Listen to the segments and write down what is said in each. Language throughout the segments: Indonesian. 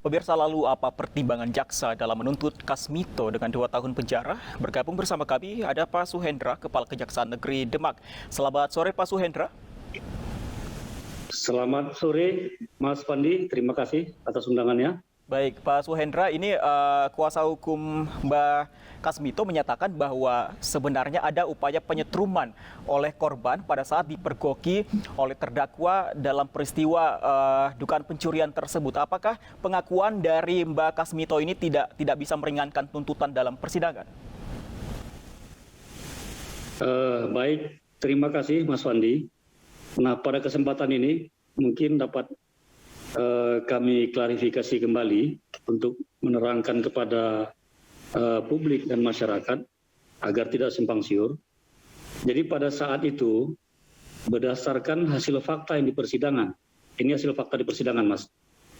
Pemirsa, lalu apa pertimbangan jaksa dalam menuntut Kasmito dengan 2 tahun penjara? Bergabung bersama kami ada Pak Suhendra, Kepala Kejaksaan Negeri Demak. Selamat sore Pak Suhendra. Selamat sore Mas Pandi, terima kasih atas undangannya. Baik Pak Suhendra, ini kuasa hukum Mbak Kasmito menyatakan bahwa sebenarnya ada upaya penyetruman oleh korban pada saat dipergoki oleh terdakwa dalam peristiwa dugaan pencurian tersebut. Apakah pengakuan dari Mbak Kasmito ini tidak bisa meringankan tuntutan dalam persidangan? Baik, terima kasih Mas Pandi. Nah, pada kesempatan ini mungkin dapat kami klarifikasi kembali untuk menerangkan kepada publik dan masyarakat agar tidak simpang siur. Jadi pada saat itu berdasarkan hasil fakta yang di persidangan, ini hasil fakta di persidangan Mas.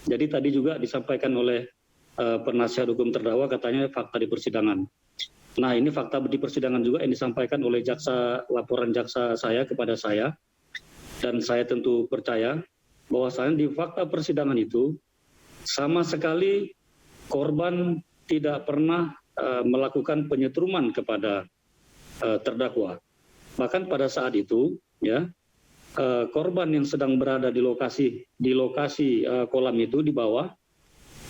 Jadi tadi juga disampaikan oleh penasihat hukum terdakwa katanya fakta di persidangan. Nah ini fakta di persidangan juga yang disampaikan oleh jaksa, laporan jaksa saya kepada saya. Dan saya tentu percaya bahwasannya di fakta persidangan itu sama sekali korban tidak pernah melakukan penyetruman kepada terdakwa. Bahkan pada saat itu, ya korban yang sedang berada di lokasi kolam itu di bawah,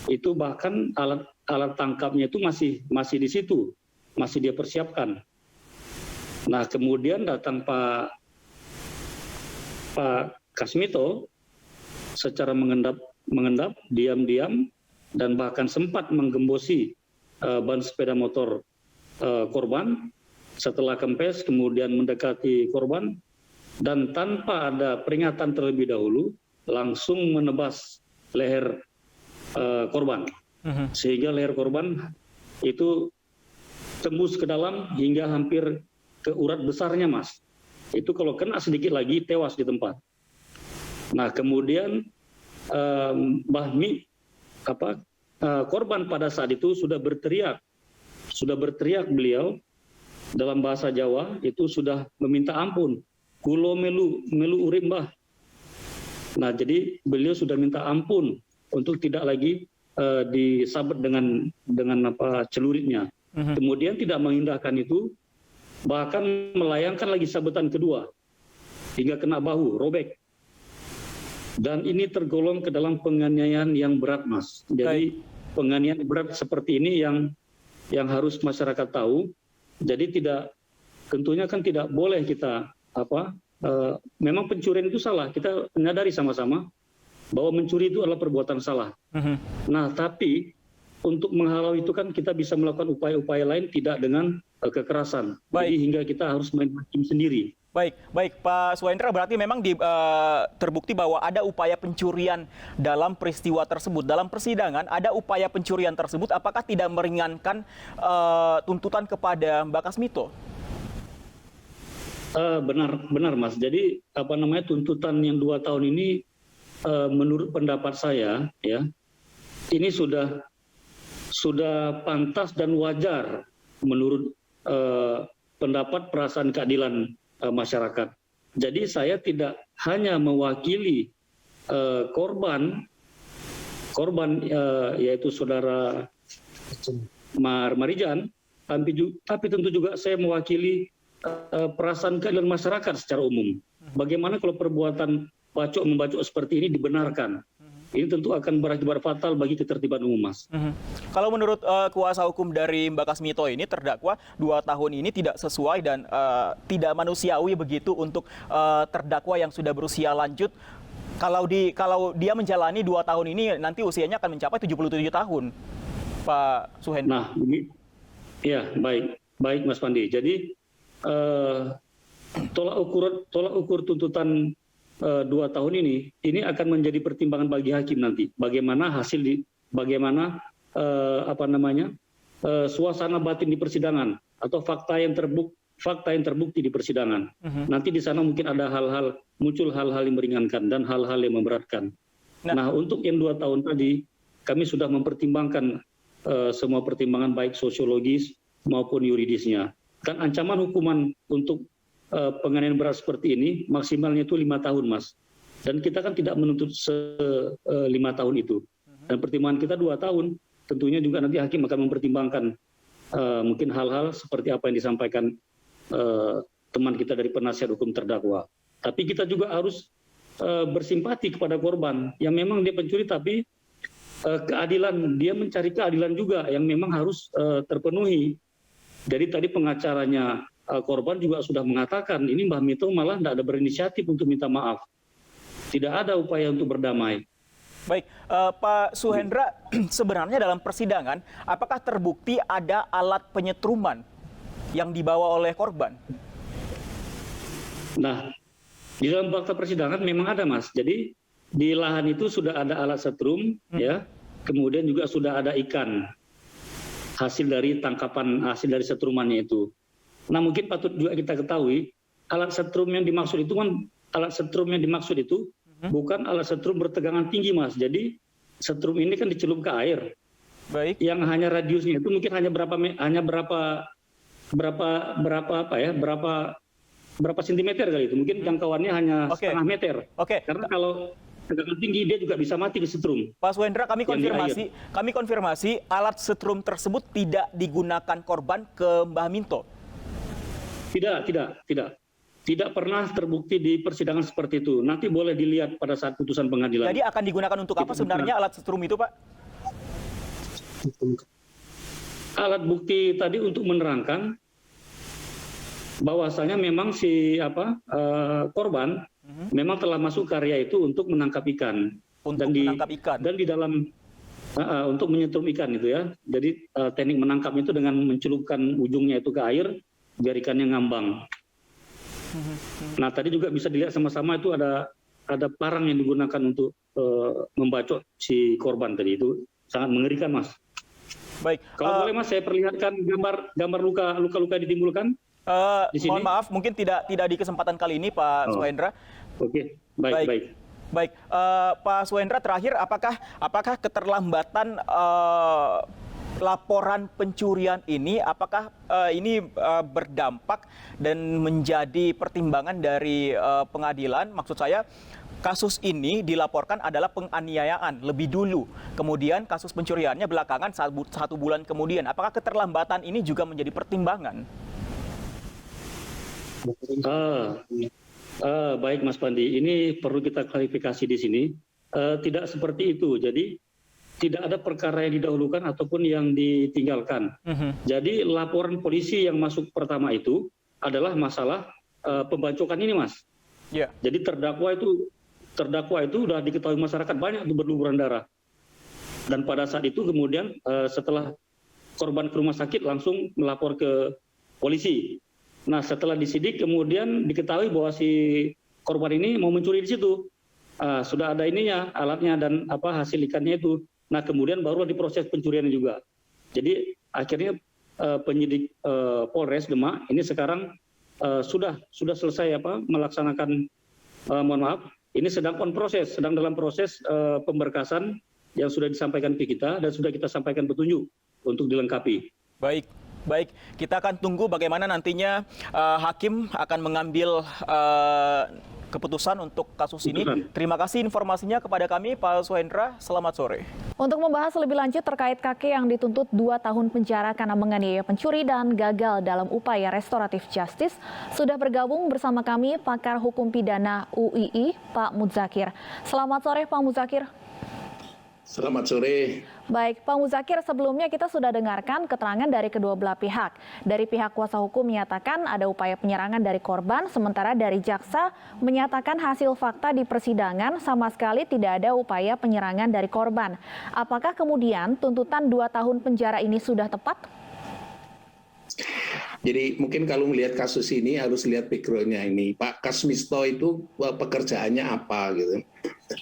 itu bahkan alat tangkapnya itu masih di situ, masih dia persiapkan. Nah kemudian datang Pak Kasmito secara mengendap diam-diam dan bahkan sempat menggembosi ban sepeda motor korban. Setelah kempes kemudian mendekati korban dan tanpa ada peringatan terlebih dahulu langsung menebas leher korban. Sehingga leher korban itu tembus ke dalam hingga hampir ke urat besarnya Mas. Itu kalau kena sedikit lagi tewas di tempat. Nah kemudian korban pada saat itu sudah berteriak beliau dalam bahasa Jawa itu sudah meminta ampun. Kulo melu urim bah. Nah jadi beliau sudah minta ampun untuk tidak lagi disabet dengan celuritnya. Kemudian tidak mengindahkan itu, bahkan melayangkan lagi sabetan kedua hingga kena bahu, robek. Dan ini tergolong ke dalam penganiayaan yang berat Mas. Jadi penganiayaan berat seperti ini yang harus masyarakat tahu. Jadi tentunya kan tidak boleh kita memang pencurian itu salah, kita menyadari sama-sama bahwa mencuri itu adalah perbuatan salah. Nah tapi untuk menghalau itu kan kita bisa melakukan upaya-upaya lain tidak dengan kekerasan. Jadi hingga kita harus main hakim sendiri. Baik Pak Suhendra, berarti memang terbukti bahwa ada upaya pencurian dalam peristiwa tersebut. Dalam persidangan ada upaya pencurian tersebut, apakah tidak meringankan tuntutan kepada Mbak Kasmito? Benar Mas. Jadi tuntutan yang 2 tahun ini menurut pendapat saya ya ini sudah pantas dan wajar menurut pendapat perasaan keadilan masyarakat. Jadi saya tidak hanya mewakili korban yaitu saudara Marijan, tapi tentu juga saya mewakili perasaan keadilan masyarakat secara umum. Bagaimana kalau perbuatan membacok seperti ini dibenarkan? Ini tentu akan berakibat fatal bagi ketertiban umum, Mas. Kalau menurut kuasa hukum dari Mbak Kasmito ini, terdakwa 2 tahun ini tidak sesuai dan tidak manusiawi begitu untuk terdakwa yang sudah berusia lanjut. Kalau dia menjalani 2 tahun ini, nanti usianya akan mencapai 77 tahun, Pak Suhendra. Nah, ya baik Mas Pandi. Jadi tolak ukur tuntutan 2 tahun ini akan menjadi pertimbangan bagi hakim nanti. Bagaimana suasana batin di persidangan atau fakta yang terbukti di persidangan. Nanti di sana mungkin ada muncul hal-hal yang meringankan dan hal-hal yang memberatkan. Nah untuk yang 2 tahun tadi kami sudah mempertimbangkan semua pertimbangan baik sosiologis maupun yuridisnya. Kan ancaman hukuman untuk penganiayaan berat seperti ini maksimalnya itu 5 tahun Mas. Dan kita kan tidak menuntut 5 tahun itu. Dan pertimbangan kita 2 tahun. Tentunya juga nanti hakim akan mempertimbangkan mungkin hal-hal seperti apa yang disampaikan teman kita dari penasihat hukum terdakwa. Tapi kita juga harus bersimpati kepada korban yang memang dia pencuri, tapi keadilan, dia mencari keadilan juga yang memang harus terpenuhi. Jadi tadi pengacaranya korban juga sudah mengatakan ini Mbah Mito malah tidak ada berinisiatif untuk minta maaf. Tidak ada upaya untuk berdamai. Baik, Pak Suhendra, sebenarnya dalam persidangan, apakah terbukti ada alat penyetruman yang dibawa oleh korban? Nah, di dalam fakta persidangan memang ada, Mas. Jadi di lahan itu sudah ada alat setrum, ya. Kemudian juga sudah ada ikan hasil dari tangkapan, hasil dari setrumannya itu. Nah, mungkin patut juga kita ketahui alat setrum yang dimaksud itu kan bukan alat setrum bertegangan tinggi, Mas. Jadi setrum ini kan dicelup ke air. Baik. Yang hanya radiusnya itu mungkin hanya berapa sentimeter kali itu. Mungkin jangkauannya hanya setengah meter. Karena kalau tegangan tinggi dia juga bisa mati di setrum. Pak Suhendra, kami konfirmasi alat setrum tersebut tidak digunakan korban ke Mbah Minto. Tidak pernah terbukti di persidangan seperti itu. Nanti boleh dilihat pada saat putusan pengadilan. Jadi akan digunakan untuk apa sebenarnya alat setrum itu, Pak? Alat bukti tadi untuk menerangkan bahwasanya memang si korban memang telah masuk ke area itu untuk menangkap ikan. Dan di dalam untuk menyetrum ikan itu ya. Jadi teknik menangkapnya itu dengan mencelupkan ujungnya itu ke air biar ikannya ngambang. Nah, tadi juga bisa dilihat sama-sama itu ada parang yang digunakan untuk membacok si korban tadi. Itu sangat mengerikan, Mas. Baik. Kalau boleh, Mas, saya perlihatkan gambar luka-luka ditimbulkan di sini. Mohon maaf, mungkin tidak di kesempatan kali ini, Pak Suhendra. Oke, baik. Baik, Pak Suhendra, terakhir apakah keterlambatan laporan pencurian ini, apakah ini berdampak dan menjadi pertimbangan dari pengadilan? Maksud saya, kasus ini dilaporkan adalah penganiayaan lebih dulu, kemudian kasus pencuriannya belakangan 1 bulan kemudian. Apakah keterlambatan ini juga menjadi pertimbangan? Baik, Mas Pandi, ini perlu kita klarifikasi di sini. Tidak seperti itu. Jadi tidak ada perkara yang didahulukan ataupun yang ditinggalkan. Jadi laporan polisi yang masuk pertama itu adalah masalah pembacokan ini, Mas. Yeah. Jadi terdakwa itu sudah diketahui masyarakat banyak itu berlumuran darah. Dan pada saat itu kemudian setelah korban ke rumah sakit langsung melapor ke polisi. Nah, setelah disidik kemudian diketahui bahwa si korban ini mau mencuri di situ. Sudah ada ininya, alatnya dan hasil ikannya itu. Nah, kemudian baru diproses pencuriannya juga. Jadi akhirnya penyidik Polres Demak ini sekarang sudah selesai melaksanakan, mohon maaf, ini sedang dalam proses pemberkasan yang sudah disampaikan ke kita dan sudah kita sampaikan petunjuk untuk dilengkapi. Baik, kita akan tunggu bagaimana nantinya hakim akan mengambil keputusan untuk kasus ini. Terima kasih informasinya kepada kami, Pak Suhendra. Selamat sore. Untuk membahas lebih lanjut terkait kakek yang dituntut 2 tahun penjara karena menganiaya pencuri dan gagal dalam upaya restoratif justice, sudah bergabung bersama kami pakar hukum pidana UII, Pak Muzakir. Selamat sore, Pak Muzakir. Selamat sore. Baik, Pak Muzakir, sebelumnya kita sudah dengarkan keterangan dari kedua belah pihak. Dari pihak kuasa hukum menyatakan ada upaya penyerangan dari korban, sementara dari jaksa menyatakan hasil fakta di persidangan sama sekali tidak ada upaya penyerangan dari korban. Apakah kemudian tuntutan 2 tahun penjara ini sudah tepat? Jadi mungkin kalau melihat kasus ini harus lihat background-nya ini. Pak Kasmisto itu pekerjaannya apa gitu.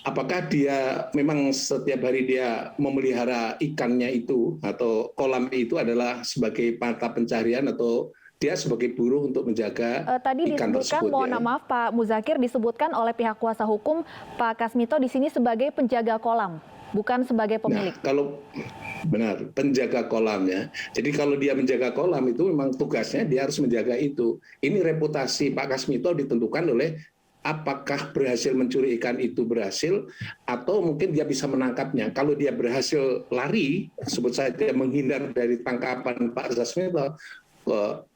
Apakah dia memang setiap hari dia memelihara ikannya itu atau kolam itu adalah sebagai mata pencarian atau dia sebagai buruh untuk menjaga tadi ikan disebutkan, tersebut. Mohon maaf Pak Muzakir, disebutkan oleh pihak kuasa hukum Pak Kasmito di sini sebagai penjaga kolam, bukan sebagai pemilik. Nah, kalau benar, penjaga kolamnya. Jadi kalau dia menjaga kolam itu memang tugasnya dia harus menjaga itu. Ini reputasi Pak Kasmito ditentukan oleh apakah berhasil mencuri ikan itu berhasil atau mungkin dia bisa menangkapnya. Kalau dia berhasil lari, sebut saja menghindar dari tangkapan Pak Kasmito,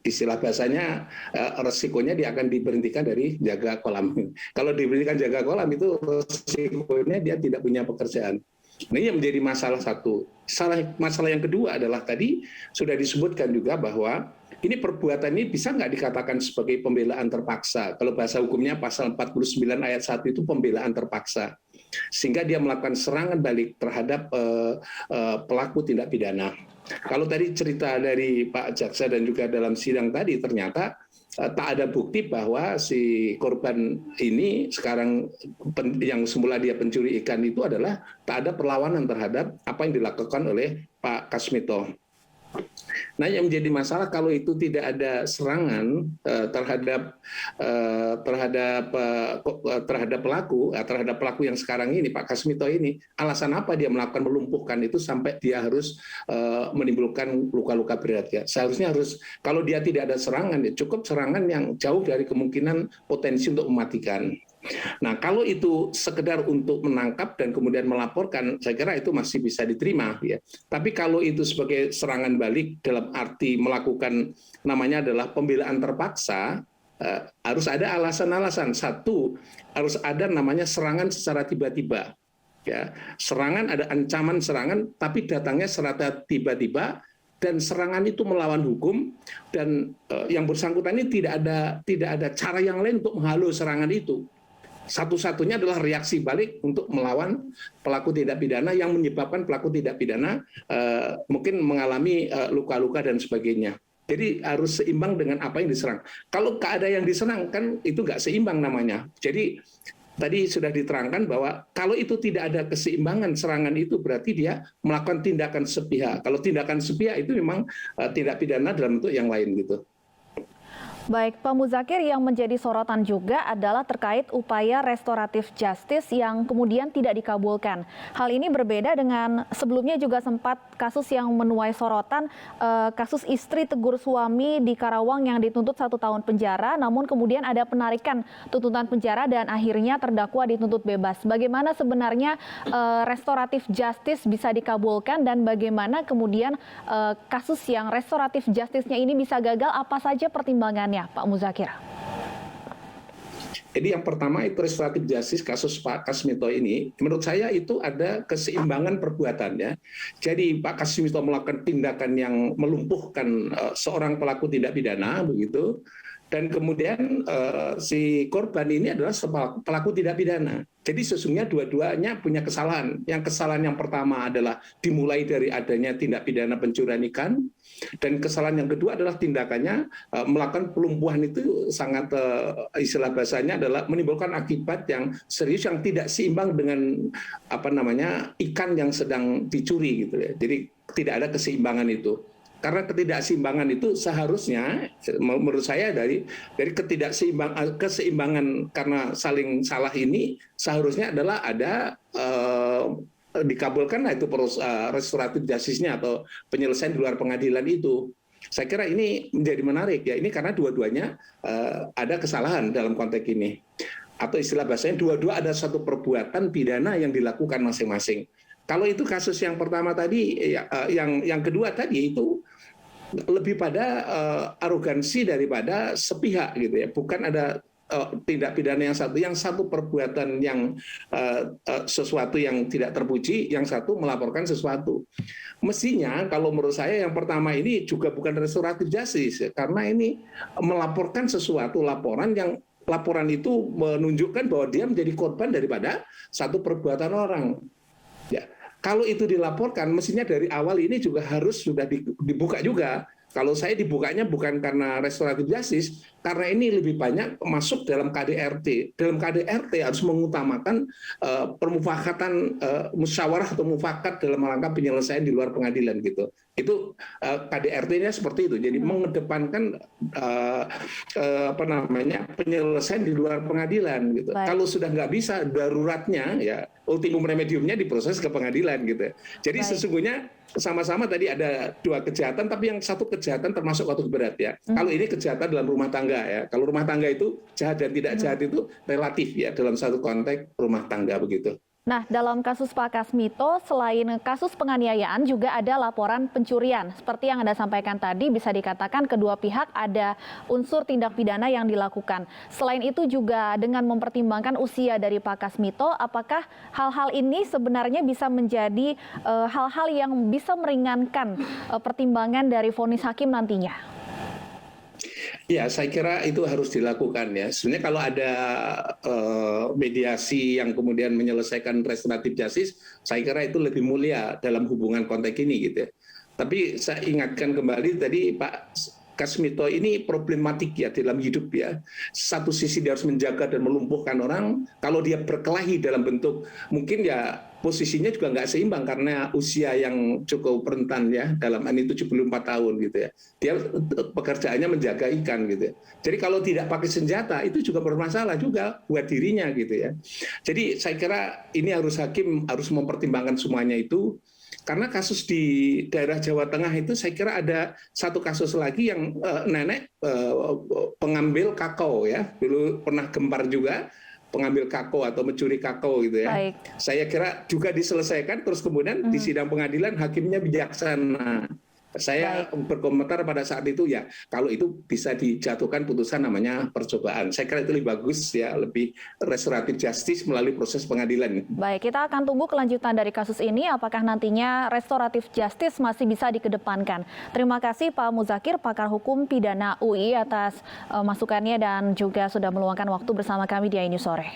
istilah bahasanya resikonya dia akan diberhentikan dari jaga kolam. Kalau diberhentikan jaga kolam itu resikonya dia tidak punya pekerjaan. Nah, ini yang menjadi masalah satu. Masalah yang kedua adalah tadi sudah disebutkan juga bahwa ini perbuatan ini bisa nggak dikatakan sebagai pembelaan terpaksa. Kalau bahasa hukumnya pasal 49 ayat 1 itu pembelaan terpaksa. Sehingga dia melakukan serangan balik terhadap pelaku tindak pidana. Kalau tadi cerita dari Pak Jaksa dan juga dalam sidang tadi ternyata tak ada bukti bahwa si korban ini sekarang yang semula dia pencuri ikan itu adalah tak ada perlawanan terhadap apa yang dilakukan oleh Pak Kasmito. Nah, yang menjadi masalah kalau itu tidak ada serangan terhadap pelaku yang sekarang ini Pak Kasmito ini, alasan apa dia melakukan melumpuhkan itu sampai dia harus menimbulkan luka-luka berat ya. Seharusnya kalau dia tidak ada serangan ya cukup serangan yang jauh dari kemungkinan potensi untuk mematikan. Nah, kalau itu sekedar untuk menangkap dan kemudian melaporkan, saya kira itu masih bisa diterima ya. Tapi kalau itu sebagai serangan balik dalam arti melakukan namanya adalah pembelaan terpaksa, harus ada alasan-alasan. Satu, harus ada namanya serangan secara tiba-tiba. Ya, serangan ada ancaman serangan, tapi datangnya secara tiba-tiba dan serangan itu melawan hukum dan yang bersangkutan ini tidak ada cara yang lain untuk menghalau serangan itu. Satu-satunya adalah reaksi balik untuk melawan pelaku tindak pidana yang menyebabkan pelaku tindak pidana mungkin mengalami luka-luka dan sebagainya. Jadi harus seimbang dengan apa yang diserang. Kalau ada yang diserang kan itu nggak seimbang namanya. Jadi tadi sudah diterangkan bahwa kalau itu tidak ada keseimbangan serangan itu berarti dia melakukan tindakan sepihak. Kalau tindakan sepihak itu memang tindak pidana dalam bentuk yang lain gitu. Baik, Pak Muzakir, yang menjadi sorotan juga adalah terkait upaya restoratif justice yang kemudian tidak dikabulkan. Hal ini berbeda dengan sebelumnya juga sempat kasus yang menuai sorotan, kasus istri tegur suami di Karawang yang dituntut 1 tahun penjara, namun kemudian ada penarikan tuntutan penjara dan akhirnya terdakwa dituntut bebas. Bagaimana sebenarnya restoratif justice bisa dikabulkan dan bagaimana kemudian kasus yang restoratif justice-nya ini bisa gagal, apa saja pertimbangannya? Pak Muzakir. Jadi yang pertama itu restoratif justice kasus Pak Kasmito ini, menurut saya itu ada keseimbangan perbuatannya. Jadi Pak Kasmito melakukan tindakan yang melumpuhkan seorang pelaku tindak pidana, begitu. Dan kemudian si korban ini adalah pelaku tindak pidana. Jadi sesungguhnya dua-duanya punya kesalahan. Yang kesalahan yang pertama adalah dimulai dari adanya tindak pidana pencurian ikan. Dan kesalahan yang kedua adalah tindakannya melakukan pelumpuhan itu sangat istilah bahasanya adalah menimbulkan akibat yang serius yang tidak seimbang dengan ikan yang sedang dicuri gitu ya. Jadi tidak ada keseimbangan itu. Karena ketidakseimbangan itu seharusnya menurut saya dari keseimbangan karena saling salah ini seharusnya adalah ada dikabulkan itu restoratif justice-nya atau penyelesaian di luar pengadilan itu. Saya kira ini menjadi menarik ya, ini karena dua-duanya ada kesalahan dalam konteks ini. Atau istilah bahasanya dua-dua ada satu perbuatan pidana yang dilakukan masing-masing. Kalau itu kasus yang pertama tadi, yang kedua tadi itu lebih pada arogansi daripada sepihak gitu ya. Bukan ada tindak pidana yang satu perbuatan yang sesuatu yang tidak terpuji, yang satu melaporkan sesuatu. Mestinya kalau menurut saya yang pertama ini juga bukan restoratif justice karena ini melaporkan sesuatu laporan itu menunjukkan bahwa dia menjadi korban daripada satu perbuatan orang. Ya. Kalau itu dilaporkan, mestinya dari awal ini juga harus sudah dibuka juga. Kalau saya dibukanya bukan karena restoratif justice, karena ini lebih banyak masuk dalam KDRT. Dalam KDRT harus mengutamakan permufakatan musyawarah atau mufakat dalam rangka penyelesaian di luar pengadilan gitu. Itu KDRT-nya seperti itu. Jadi mengedepankan penyelesaian di luar pengadilan gitu. Baik. Kalau sudah nggak bisa daruratnya ya ultimum remediumnya diproses ke pengadilan gitu. Jadi Baik. Sesungguhnya sama-sama tadi ada 2 kejahatan, tapi yang satu kejahatan termasuk kategori berat ya. Kalau ini kejahatan dalam rumah tangga ya. Kalau rumah tangga itu jahat dan tidak jahat itu relatif ya dalam satu konteks rumah tangga begitu. Nah, dalam kasus Pak Kasmito, selain kasus penganiayaan juga ada laporan pencurian. Seperti yang Anda sampaikan tadi, bisa dikatakan kedua pihak ada unsur tindak pidana yang dilakukan. Selain itu juga dengan mempertimbangkan usia dari Pak Kasmito, apakah hal-hal ini sebenarnya bisa menjadi hal-hal yang bisa meringankan pertimbangan dari vonis hakim nantinya? Ya, saya kira itu harus dilakukan ya. Sebenarnya kalau ada mediasi yang kemudian menyelesaikan restoratif justice, saya kira itu lebih mulia dalam hubungan konteks ini gitu ya. Tapi saya ingatkan kembali tadi Pak Kasmito ini problematik ya dalam hidup ya. Satu sisi dia harus menjaga dan melumpuhkan orang. Kalau dia berkelahi dalam bentuk mungkin ya posisinya juga nggak seimbang karena usia yang cukup rentan ya dalam ini 74 tahun gitu ya. Dia pekerjaannya menjaga ikan gitu ya. Jadi kalau tidak pakai senjata itu juga bermasalah juga buat dirinya gitu ya. Jadi saya kira ini hakim harus mempertimbangkan semuanya itu. Karena kasus di daerah Jawa Tengah itu saya kira ada satu kasus lagi yang nenek pengambil kakao ya, dulu pernah gempar juga pengambil kakao atau mencuri kakao gitu ya. Baik. Saya kira juga diselesaikan terus kemudian di sidang pengadilan hakimnya bijaksana. Saya berkomentar pada saat itu ya kalau itu bisa dijatuhkan putusan namanya percobaan. Saya kira itu lebih bagus ya, lebih restoratif justice melalui proses pengadilan. Baik, kita akan tunggu kelanjutan dari kasus ini. Apakah nantinya restoratif justice masih bisa dikedepankan? Terima kasih Pak Muzakir, pakar hukum pidana UI atas masukannya dan juga sudah meluangkan waktu bersama kami di iNews Sore.